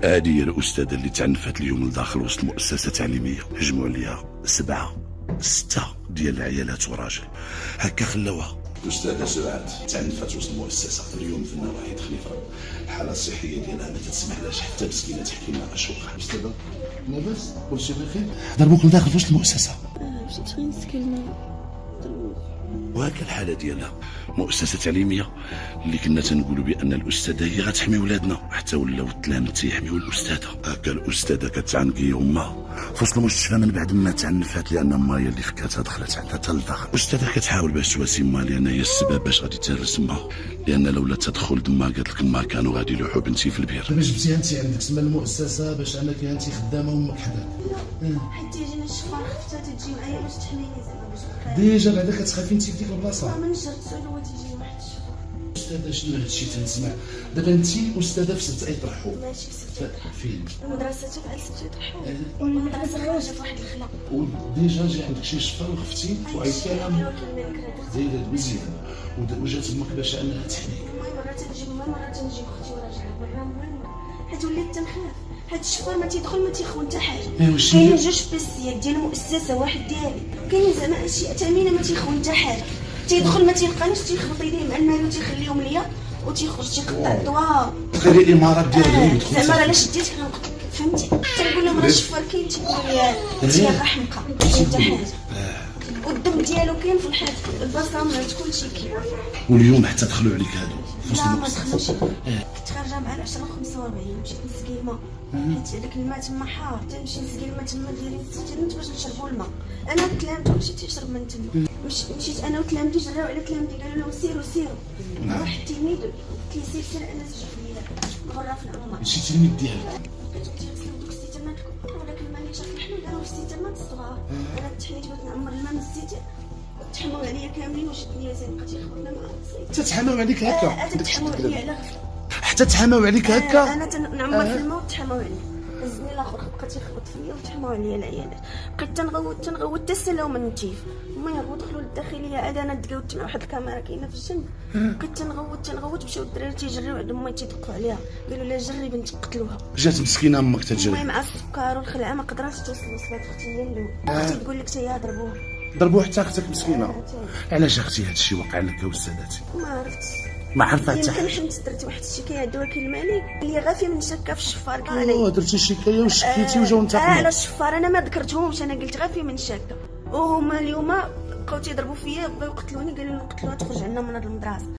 هذه هي الأستاذة اللي تعنفت اليوم لداخل وسط مؤسسة تعليمية، هجموا عليها 6 ديال العيالات وراجل، هكا خلاوها. الأستاذة سعاد تعنفت وسط المؤسسة اليوم في النواحي خليفة، الحالة الصحية ديالها ما تتسمحلاش حتى مسكينة تحكي لنا أشوقها. أستاذة لاباس كلشي بخير؟ ضربوك لداخل وسط المؤسسة؟ مشيت غير نسكن وهكا الحالة ديالها. مؤسسة تعليمية اللي كنا تنقولوا بأن الأستاذة هي غتحمي ولادنا، حتى ولاو التلاميذ تيحميو الأستاذة. هكا الأستاذة كتعنقي أمها في وسط المستشفى من بعد ما تعنفات، لأن أمها هي اللي فكاتها دخلت عندها حتى لداخل. الأستاذة كتحاول باش تواسي أمها، لأن هي السبب باش غادي تهرس أمها، لأن لولا تدخل دمها قالت لك أمها كانوا غادي يلوحوا بنتي في البير. باش جبتيها انت عندك تسمى المؤسسة باش انك انت خدامة وامك حداك؟ حتى يجينا الشفار خفتها تجي معايا باش تحميني زعما باش ديجا بعدا كتخافي انت في ديك البلاصة؟ ما نجرت سؤال هو تيجي واحد الشفار. أستاذة شنو هادشي تنسمع؟ دابا انت أستاذة في 6 يطرحوا ماشي في سبت فين؟ المدرسة تبع سبت يطرحوا، والمدرسة خارجة في واحد الخلا. وديجا جا عندك شي شفار وخفتي وعيطتي لها زايدة مزيان وجات امك باش انها تحميك. المهم مرات تنجيب امي مرات تنجيب اختي وراجلها برا. المهم حيت وليت تنخاف، هاد الشفار ما تيدخل ما تيخون حتى حاجه. كاينين 2 بيسيات ديال المؤسسه، واحد ديالي، كاينين زعما اشياء ثمينه ما تيخون حتى حاجه. تيدخل ما تيلقانيش، تيخبط يديه مع المال وتيخليهم ليا وتيخرج تيقطع الضواء. غير الامارات ديالهم يدخل زعما علاش شديت كنقطع، فهمتي؟ تنقول لهم راه الشفار كاين، تيقولوا لي انت غا حمقى ما كاين حتى حاجه، والدم ديالو كاين في الحيط، البصامات كلشي كاين. واليوم حتى دخلوا عليك هادو؟ لا ما دخلوش. كنت خارجه مع 10:45 مشيت نسقي الماء، حيت هذاك الماء تما حار، تنمشي نسقي الماء تما دايرين السيتيرنت باش نشربوا الماء. انا وتلامذتي كلشي تيشرب من تما. مشيت انا وتلامذتي جراو على تلامذتي قالوا لهم سيروا. واحد التلميذ قلت لي سير انا زوج ليا نغرى في العمر. شي تلميذ ديالك؟ بقيت تيغسلوا دوك السيتيرنات الكبار، ولكن الماء اللي جا في الحلو داروه في السيتيرنات الصغار. انا تحنيت بغيت نعمر الماء من السيتير، تحموا عليا كاملين وشدني زين، بقيت يخبطنا مع السيتير. تتحماو عليك هكا؟ تتحموا عليا على غفله. حتى تحماو عليك هكا؟ انا تنعمر في الماء وتحموا عليا. هزني الاخر بقى تيخبط فيا وتحموا عليا العيالات. بقيت تنغوت حتى السلة من التيف. هما يهبطوا دخلوا للداخليه، عاد انا دقوت مع واحد الكاميرا كاينه في الجنب. بقيت تنغوت مشاو الدراري تيجريو عند امي تيدقوا عليها، قالوا لها جري بنتك قتلوها. جات مسكينه امك تجري. المهم مع السكر والخلعه ما قدراتش توصل لصبات اختي هي الاول. اختي تقول لك حتى هي ضربوها. ضربوها حتى اختك مسكينه؟ علاش اختي هادشي وقع لك استاذاتي؟ ما عرفتش، ما عرفت حتى يمكن حنت درت واحد الشكايه عند وكيل الملك اللي غافيه من شكه في الشفار. قال لي درتي شكايه وشكيتي وجاو انتقموا على الشفار. انا ما ذكرتهمش، انا قلت غافيه من شكه، وهما اليوم بقاو تيضربوا فيا، بغاو يقتلوني، قالوا لي نقتلوها تخرج عنا من هاد المدرسه.